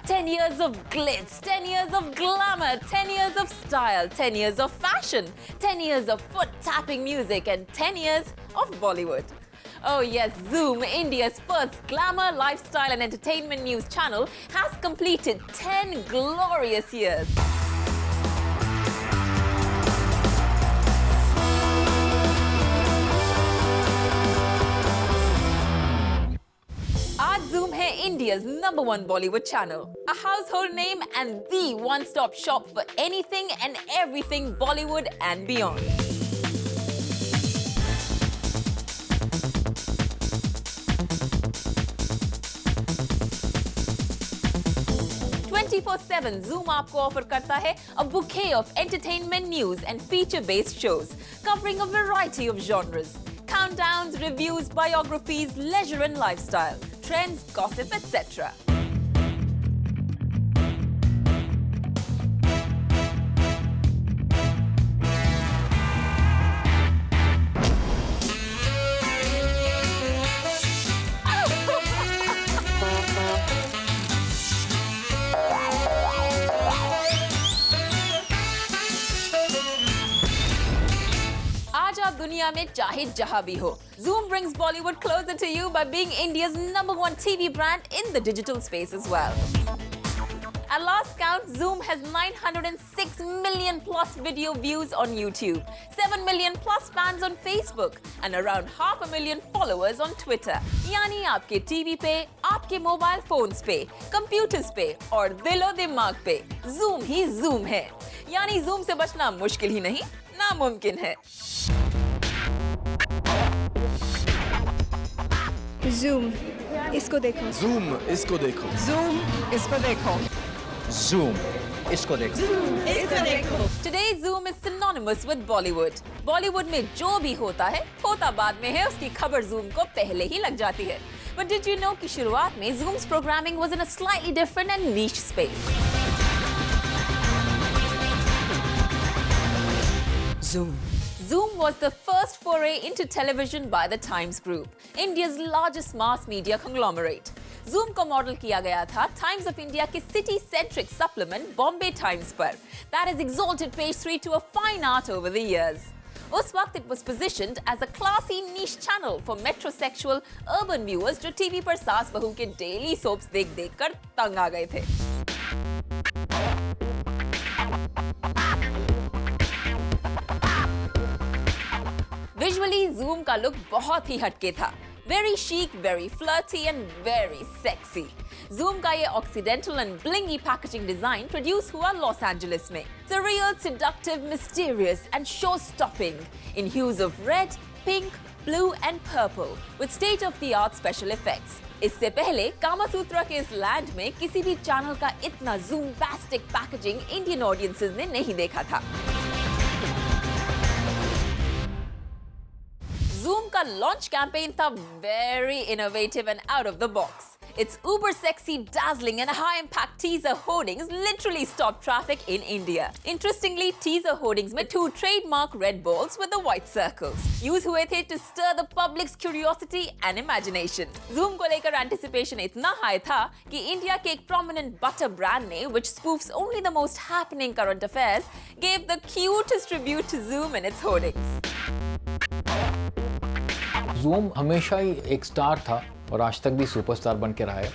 10 years of glitz, 10 years of glamour, 10 years of style, 10 years of fashion, 10 years of foot-tapping music, and 10 years of Bollywood. Oh yes, Zoom, India's first glamour, lifestyle and entertainment news channel, has completed 10 glorious years. आज Zoom है India's #1 Bollywood channel, a household name and the one-stop shop for anything and everything Bollywood and beyond. 24/7 Zoom आपको offer करता है a bouquet of entertainment news and feature-based shows covering a variety of genres. Countdowns, reviews, biographies, leisure and lifestyle, trends, gossip, etc. आज आप दुनिया में चाहे जहां भी हो, Zoom brings Bollywood closer to you by being India's #1 TV brand in the digital space as well. At last count, Zoom has 906 million plus video views on YouTube, 7 million plus fans on Facebook, and around 500,000 followers on Twitter. यानी आपके TV पे, आपके mobile phones पे, computers पे और दिलो दिमाग पे Zoom ही Zoom है. यानी Zoom से बचना मुश्किल ही नहीं, नामुमकिन है. Zoom, इसको देखो. Zoom, इसको देखो. Zoom, इसको देखो. Zoom, इसको देखो. इसको देखो. Today Zoom is synonymous with Bollywood. Bollywood में जो भी होता है, होता बाद में है, उसकी खबर Zoom को पहले ही लग जाती है. But did you know कि शुरुआत में Zoom's programming was in a slightly different and niche space? Zoom was the first foray into television by the Times Group, India's largest mass media conglomerate. Zoom को model किया गया था Times of India के city-centric supplement Bombay Times पर. That has exalted page 3 to a fine art over the years. उस वक्त it was positioned as a classy niche channel for metrosexual urban viewers जो TV पर सास बहू के daily soaps देख-देख कर तंग आ गए थे. Visually, Zoom का लुक बहुत ही हटके था. Very chic, very flirty and very sexy. Zoom का ये occidental and blingy packaging design produce हुआ Los Angeles में. Surreal, seductive, mysterious and show-stopping in hues of red, pink, blue and purple with state-of-the-art special effects. इससे पहले कामासूत्रा के इस land में किसी भी चैनल का इतना Zoom-bastic packaging इंडियन ऑडियंसेस ने नहीं देखा था. Zoom का launch campaign था very innovative and out of the box. Its uber sexy, dazzling and high-impact teaser hoardings literally stopped traffic in India. Interestingly, teaser hoardings में 2 trademark red balls with the white circles use हुए थे to stir the public's curiosity and imagination. Zoom को लेकर anticipation इतना high था कि India के एक prominent butter brand ने, which spoofs only the most happening current affairs, gave the cutest tribute to Zoom in its hoardings. Zoom हमेशा ही एक स्टार था और आज तक भी सुपरस्टार बन के रहा है.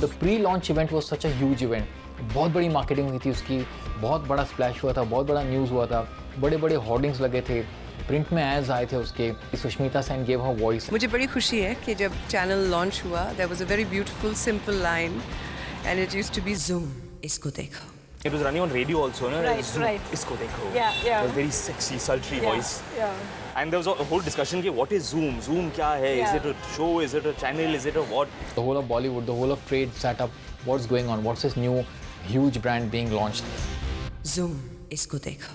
The pre-launch event was such a huge event. बहुत बड़ी मार्केटिंग हुई थी उसकी, बहुत बड़ा स्प्लैश हुआ था, बहुत बड़ा न्यूज़ हुआ था, बड़े-बड़े होर्डिंग्स लगे थे, प्रिंट में एड्स आए थे उसके. Sushmita Sen gave her voice. मुझे बड़ी खुशी है कि जब चैनल लॉन्च हुआ, there was a very beautiful simple line and it used to be Zoom, इसको देखो. It was running on radio also, no? Right, Zoom, right. इसको देखो. Yeah, yeah. It was very sexy, sultry voice. Yeah. And there was a whole discussion कि what is Zoom? Zoom क्या है? Yeah. Is it a show? Is it a channel? Is it a what? The whole of Bollywood, the whole of trade sat up. What's going on? What's this new huge brand being launched? Zoom, इसको देखो.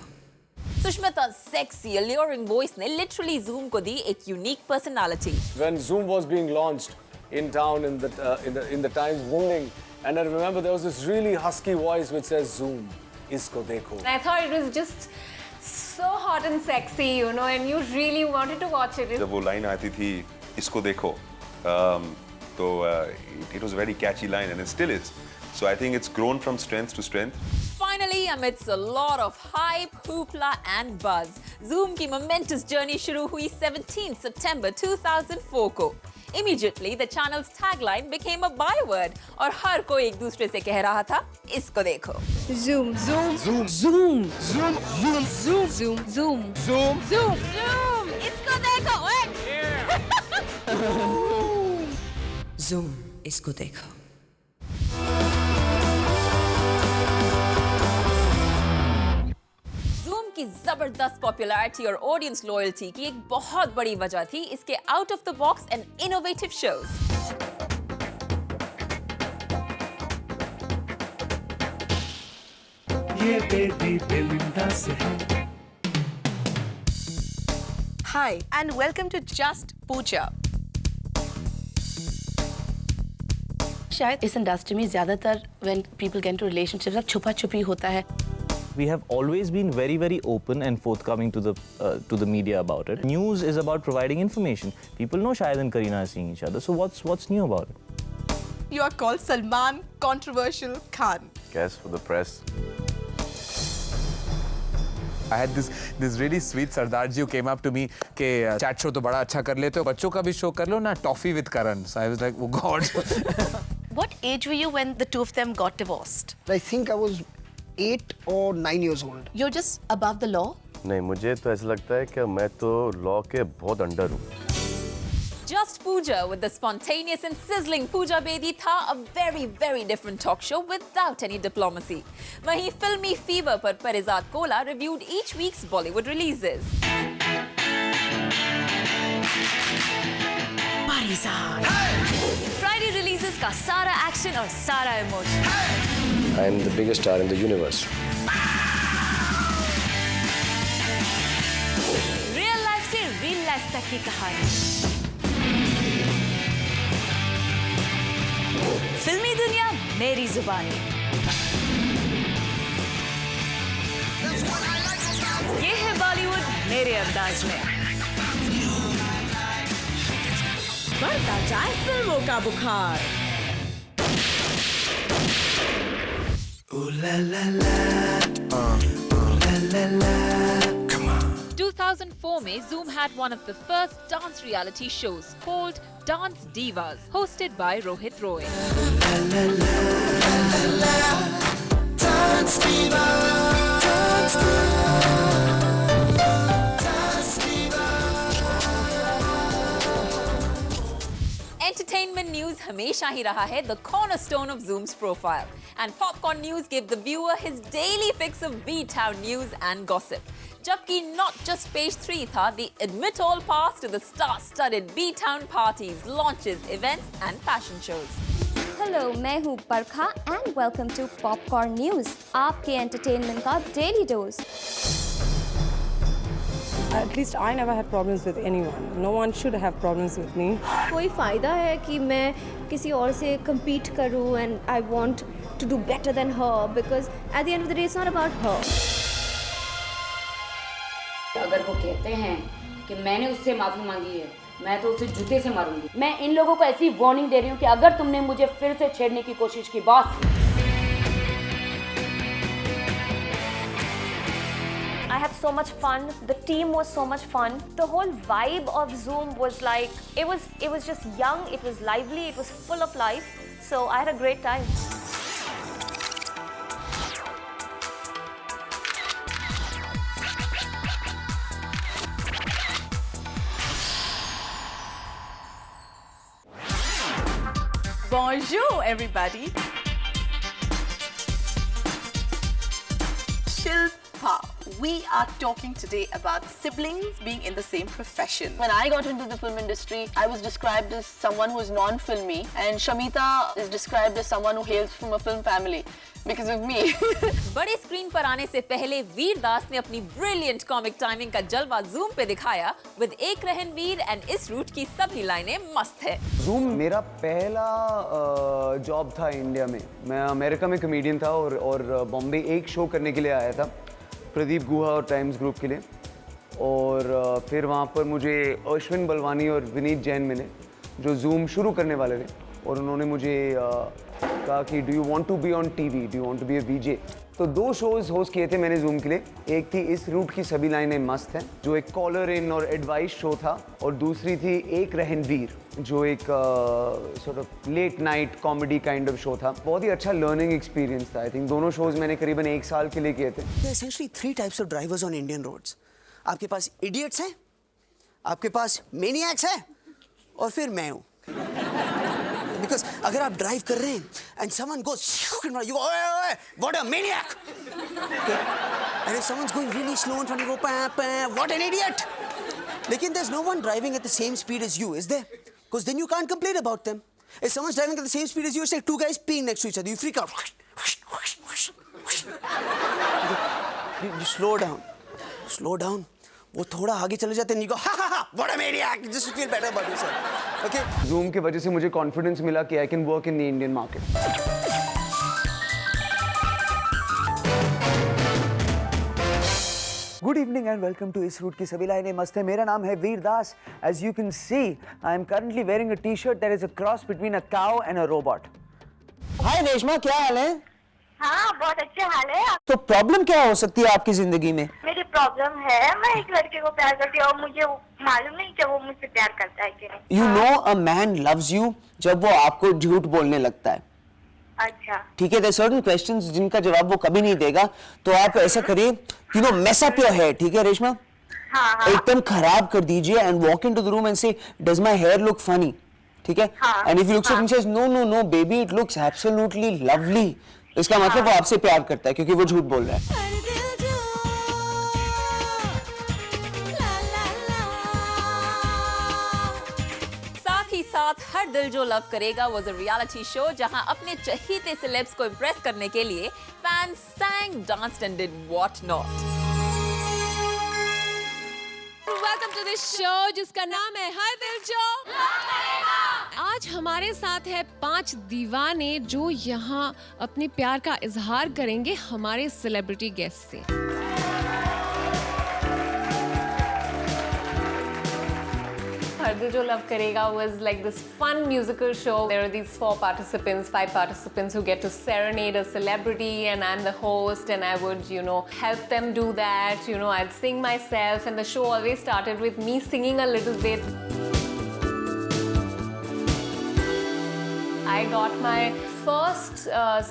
Sushmita's sexy, alluring voice ने literally Zoom को दी एक unique personality. When Zoom was being launched in town in the Times Wounding, and I remember there was this really husky voice which says Zoom, isko dekho. I thought it was just so hot and sexy, you know, and you really wanted to watch it. जब वो line आती थी इसको देखो, So it was a very catchy line, and it still is. So I think it's grown from strength to strength. Finally, amidst a lot of hype, hoopla and buzz, Zoom की momentous journey शुरू हुई 17 September 2004 को. Immediately, the channel's tagline became a byword और हर कोई एक दूसरे से कह रहा था, इसको देखो. Zoom. Zoom. Zoom. Zoom. Zoom. Zoom. Zoom. Zoom. Zoom. Zoom. Zoom. Zoom, इसको देखो. Zoom, इसको देखो. Zoom की जबरदस्त पॉपुलैरिटी और ऑडियंस लॉयल्टी की एक बहुत बड़ी वजह थी इसके out of the box and innovative shows. ये बेबी बेमिंदा से है. Hi, and welcome to Just Pooja. शायद इस इंडस्ट्री में ज्यादातर when people get into relationships अब छुपा छुपी होता है. We have always been very, very open and forthcoming to the media about it. News is about providing information. People know Shahid and Kareena are seeing each other. So what's new about it? You are called Salman Controversial Khan. Guess for the press. I had this really sweet Sardar ji who came up to me कि chat show तो बड़ा अच्छा कर लेते हो, बच्चों का भी show कर लो ना, Toffee with Karan. So I was like, oh God. What age were you when the two of them got divorced? I think I was 8 or 9 years old. You're just above the law? नहीं, मुझे तो ऐसा लगता है कि मैं तो law के बहुत under हूँ. Just Pooja with the spontaneous and sizzling Pooja Bedi tha a very, very different talk show without any diplomacy. वहीं filmy fever पर Parizad Kola reviewed each week's Bollywood releases. Parizad. Friday releases का सारा action और सारा emotion. I am the biggest star in the universe. Real life से real life तक की कहानी. फिल्मी दुनिया मेरी जुबानी. ये है बॉलीवुड मेरे अंदाज में. बढ़ता जाए फिल्मों का बुखार. Ooh la la la. Ooh la la la. Come on. 2004 में Zoom had one of the first dance reality shows called Dance Divas, hosted by Rohit Roy. La la la la la. Dance Diva. Dance Diva. Dance Diva. Entertainment news हमेशा ही रहा है the cornerstone of Zoom's profile, and Popcorn News gave the viewer his daily fix of B-Town news and gossip. जबकि not just page 3 था the admit all pass to the star-studded B-Town parties, launches, events and fashion shows. Hello, मैं हूँ परखा and welcome to Popcorn News, आपके entertainment का daily dose. At least I never had problems with anyone. No one should have problems with me. कोई फ़ायदा है कि मैं किसी और से compete करूँ and I want to do better than her because at the end of the day it's not about her. अगर वो कहते हैं कि मैंने उससे माफ़ी मांगी है, मैं तो उसे जूते से मारूंगी. मैं इन लोगों को ऐसी वार्निंग दे रही हूँ कि अगर तुमने मुझे फिर से छेड़ने की कोशिश की boss. I had so much fun. The team was so much fun. The whole vibe of Zoom was like it was just young, it was lively, it was full of life. So I had a great time. Bonjour, everybody. Shilpa, we are talking today about siblings being in the same profession. When I got into the film industry, I was described as someone who is non-filmy, and Shamita is described as someone who hails from a film family because of me. बड़े screen पर आने से पहले वीर दास ने अपनी brilliant comic timing का जलवा Zoom पे दिखाया विद एक रहनवीर एंड इस रूट की सभी लाइनें मस्त है. Zoom मेरा पहला जॉब था इंडिया में. मैं अमेरिका में कमेडियन था और बॉम्बे एक शो करने के लिए आया था प्रदीप गुहा और टाइम्स ग्रुप के लिए, और फिर वहाँ पर मुझे अश्विन बलवानी और विनीत जैन मिले जो Zoom शुरू करने वाले थे. और उन्होंने मुझे कहा कि do you want to be on TV, do you want to be a VJ. तो 2 शोज़ होस्ट किए थे मैंने जूम के लिए। एक थी इस रूट की सभी लाइनें मस्त हैं, जो एक कॉलर इन और एडवाइस शो था, और दूसरी थी एक रहनवीर, जो एक sort of late night comedy kind of show था। बहुत ही अच्छा लर्निंग एक्सपीरियंस था। आई थिंक दोनों शोज़ मैंने करीबन 1 साल के लिए किए थे। Essentially 3 types of drivers on Indian roads. आपके पास idiots हैं, आपके पास maniacs हैं, और फिर मैं हूँ। Because अगर आप ड्राइव कर रहे हैं and someone goes, you go, oye, what a maniac! Okay? And if someone's going really slow in front, you go, what an idiot! लेकिन there's no one driving at the same speed as you, is there? Because then you can't complain about them. If someone's driving at the same speed as you, it's like 2 guys peeing next to each other. You freak out. You slow down. Slow down. वो थोड़ा आगे चले जाते हैं, you go, ha, what a maniac! Just feel better about yourself. Okay? Zoom की वजह से मुझे कॉन्फिडेंस मिला कि I can work in the Indian market. Good evening and welcome to इस रूट की सभी लाइनें मस्त है। मेरा नाम है वीर दास। As you can see, I am currently wearing a T-shirt that is a cross between a cow and a robot. Hi Reshma, क्या हाल है? हाँ, बहुत अच्छे हाल है। तो प्रॉब्लम क्या हो सकती है आपकी जिंदगी में? मेरी प्रॉब्लम है, मैं एक लड़के को प्यार करती हूँ और मुझे मालूम नहीं कि वो मुझसे प्यार करता है कि नहीं। You know a man loves you जब वो आपको झूठ बोलने लगता है। अच्छा। ठीक है, there are certain questions जिनका जवाब वो कभी नहीं देगा, तो आप ऐसा करिए, you know, mess up your hair, ठीक है रेशमा? हाँ। एकदम खराब कर दीजिए and walk into the room and say, does my hair look funny? ठीक है? And if he looks at you and says, no, baby, it looks absolutely lovely. इसका मतलब वो आपसे प्यार करता है क्योंकि वो झूठ बोल रहा है। साथ ही साथ हर दिल जो लव करेगा was a reality show जहां अपने चहीते सेलेब्स को इम्प्रेस करने के लिए fans sang, danced and did what not. Welcome to this show जिसका नाम है हर दिल जो आज हमारे साथ है 5 दीवाने जो यहाँ अपने प्यार का इजहार करेंगे हमारे सेलिब्रिटी गेस्ट से। हर दिल जो लव करेगा was like this fun musical show. There are these 5 participants who get to serenade a celebrity, and I'm the host, and I would, help them do that. I'd sing myself, and the show always started with me singing a little bit. I got my first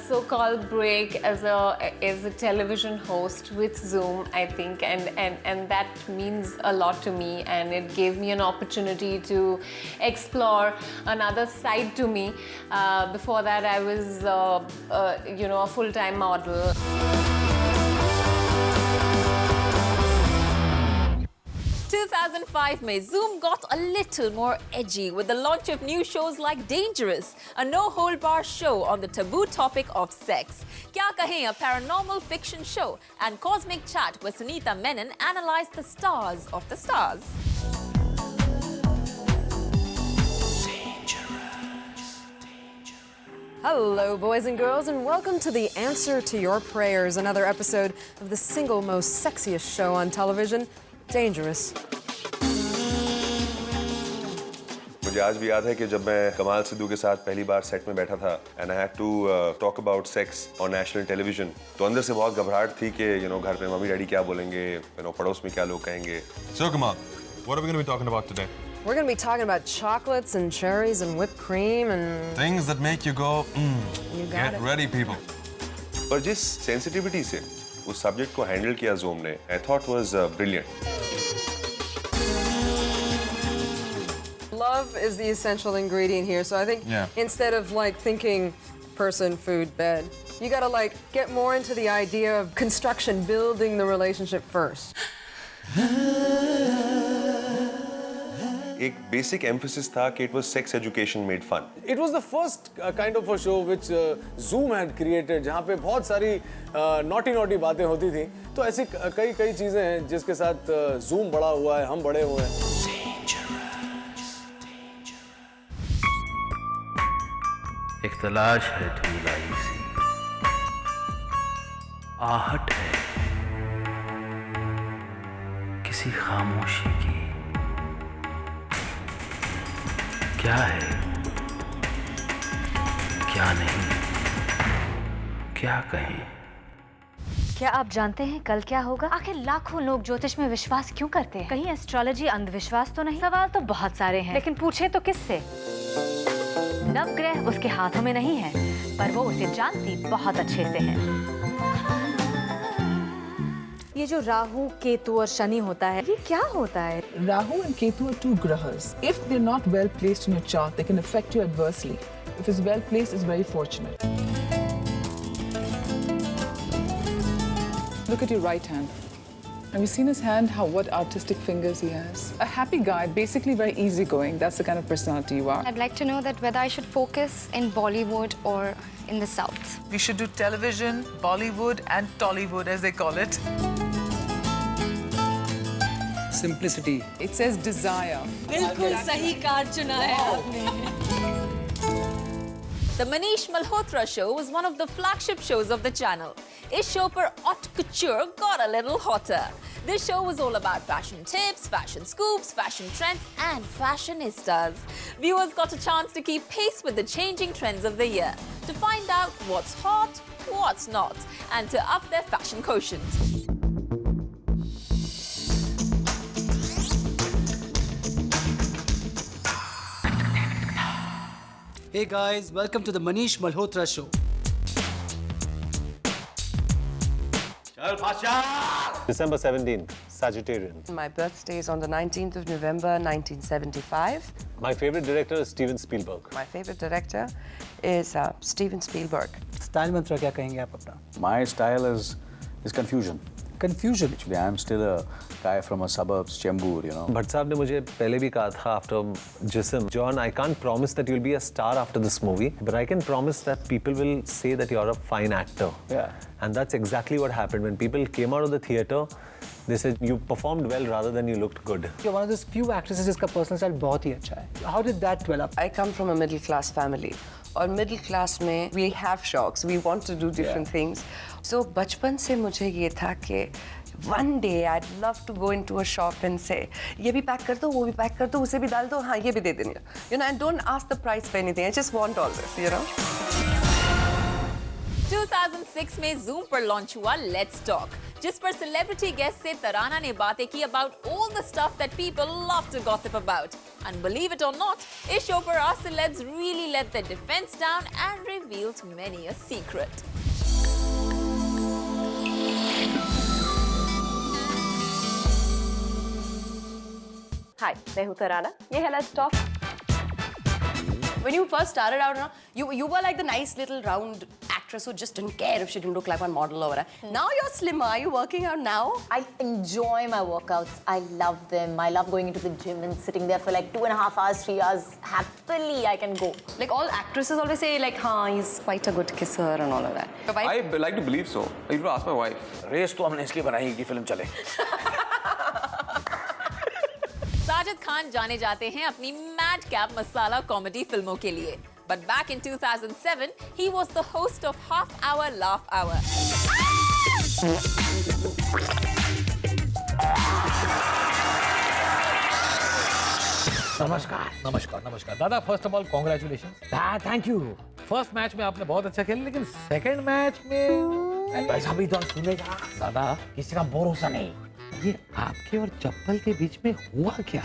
so-called break as a television host with Zoom, I think, and that means a lot to me, and it gave me an opportunity to explore another side to me. Before that, I was, a full-time model. 2005 में Zoom got a little more edgy with the launch of new shows like Dangerous, a no-hold-bar show on the taboo topic of sex. Kya Kahe, a paranormal fiction show, and Cosmic Chat where Sunita Menon analyzed the stars of the stars. Hello, boys and girls, and welcome to The Answer to Your Prayers, another episode of the single most sexiest show on television, Dangerous. मुझे आज भी याद है कि जब मैं कमाल सिद्धू के साथ पहली बार सेट में बैठा था and I had to talk about sex on national television, तो अंदर से बहुत घबराहट थी कि घर पे मम्मी डैडी क्या बोलेंगे, पड़ोस में क्या लोग कहेंगे. So Kamal, what are we going to be talking about today? We're going to be talking about chocolates and cherries and whipped cream and Things that make you go, You got get it. ready people. पर जिस sensitivity से उस subject को handle किया zoom ने, I thought was brilliant. love is the essential ingredient here. So I think instead of thinking person, food, bed, you got to get more into the idea of construction, building the relationship first. एक basic emphasis था कि it was sex education made fun. It was the first kind of a show which Zoom had created, जहाँ पे बहुत सारी naughty बातें होती थी. तो ऐसी कई चीजें हैं जिसके साथ Zoom बड़ा हुआ है, हम बड़े हुए हैं. एक तलाश है धुलाई सी, आहट है किसी खामोशी की. क्या है क्या नहीं, क्या कहें। क्या आप जानते हैं कल क्या होगा? आखिर लाखों लोग ज्योतिष में विश्वास क्यों करते हैं? कहीं एस्ट्रोलॉजी अंधविश्वास तो नहीं? सवाल तो बहुत सारे हैं, लेकिन पूछे तो किससे? नवग्रह उसके हाथों में नहीं है, पर वो उसे जानती बहुत अच्छे से है। ये जो राहु, केतु और शनि होता है, ये क्या होता है? Rahu and Ketu are two grahas. If they're not well placed in your chart, they can affect you adversely. If it's well placed, it's very fortunate. Look at your right hand. Have you seen his hand? What artistic fingers he has. A happy guy, basically very easygoing. That's the kind of personality you are. I'd like to know that whether I should focus in Bollywood or in the South. We should do television, Bollywood and Tollywood as they call it. Simplicity. It says desire. बिल्कुल सही card चुना है आपने। The Manish Malhotra show was one of the flagship shows of the channel. Ish show par haute couture got a little hotter. This show was all about fashion tips, fashion scoops, fashion trends and fashionistas. Viewers got a chance to keep pace with the changing trends of the year, to find out what's hot, what's not, and to up their fashion quotient. Hey guys, welcome to the Manish Malhotra show. December 17th, Sagittarian. My birthday is on the 19th of November, 1975. My favorite director is Steven Spielberg. My favorite director is Steven Spielberg. Style mantra क्या कहेंगे आप अपना? My style is confusion. Confusion. Actually, I'm still a guy from a suburbs, Chembur, you know. Bhatt साहब ने मुझे पहले भी कहा था after जिस्म, John, I can't promise that you'll be a star after this movie, but I can promise that people will say that you're a fine actor. Yeah. And that's exactly what happened. When people came out of the theater, they said you performed well rather than you looked good. You're one of those few actresses जिसका personal style बहुत ही अच्छा है. How did that develop? I come from a middle class family. और middle class में we have shocks. We want to do different things. So बचपन से मुझे ये था कि one day I'd love to go into a shop and say ये भी पैक कर दो, वो भी पैक कर दो, उसे भी डाल दो, हाँ ये भी दे देंगे. You know, and don't ask the price for anything. I just want all this, you know. 2006 में Zoom पर लॉन्च हुआ Let's Talk, जिस पर सेलिब्रिटी गेस्ट से तराना ने बातें की about all the stuff that people love to gossip about. And believe it or not, इस शो पर our celebs really let their defense down and revealed many a secret. Hi, मैं हूँ तराना. ये है Let's Talk. When you first started out, you were like the nice little round actress who just didn't care if she didn't look like one model or whatever. Now you're slimmer. Are you working out now? I enjoy my workouts. I love them. I love going into the gym and sitting there for like 2.5 hours, 3 hours. Happily, I can go. Like all actresses always say, like, he's quite a good kisser and all of that. I like to believe so. I need to ask my wife. रेस तो हमने इसलिए बनाई कि film चले. साजिद खान जाने जाते हैं अपनी मैड कैप मसाला कॉमेडी फिल्मों के लिए. But back in 2007, he was the host of Half Hour Laugh Hour. नमस्कार दादा. First of all congratulation. Thank you. First match में आपने बहुत अच्छा खेला, लेकिन सेकंड मैच में ऐसा भी तो सुनेगा दादा, किसी का भरोसा नहीं. ये आपके और चप्पल के बीच में हुआ क्या?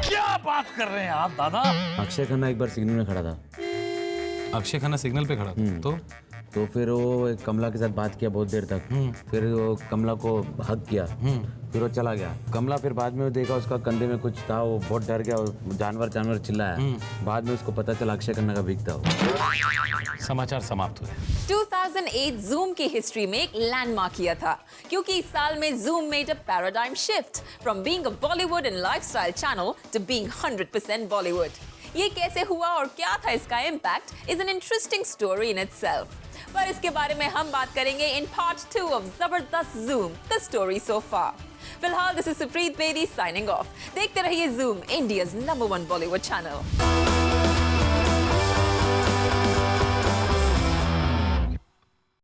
क्या बात कर रहे हैं आप दादा? अक्षय खन्ना एक बार सिग्नल में खड़ा था. अक्षय खन्ना सिग्नल पे खड़ा था? तो फिर वो कमला के साथ बात किया बहुत देर तक. फिर वो कमला को हक किया. फिर वो चला गया. कमला फिर बाद में देखा उसका कंधे में कुछ था, वो बहुत डर गया. जानवर चिल्लाया. बाद में उसको पता चला अक्षय खन्ना का भीख था. समाचार समाप्त हुए. 2008 Zoom की हिस्ट्री में एक लैंडमार्क किया था, क्योंकि इस साल में Zoom made a paradigm shift from being a Bollywood and lifestyle channel to being 100% Bollywood. ये कैसे हुआ और क्या था इसका impact is an interesting story in itself. पर इसके बारे में हम बात करेंगे in part 2 of जबरदस्त Zoom, the story so far. फिलहाल this is Supreet Bedi signing off. देखते रहिए Zoom, India's #1 Bollywood channel.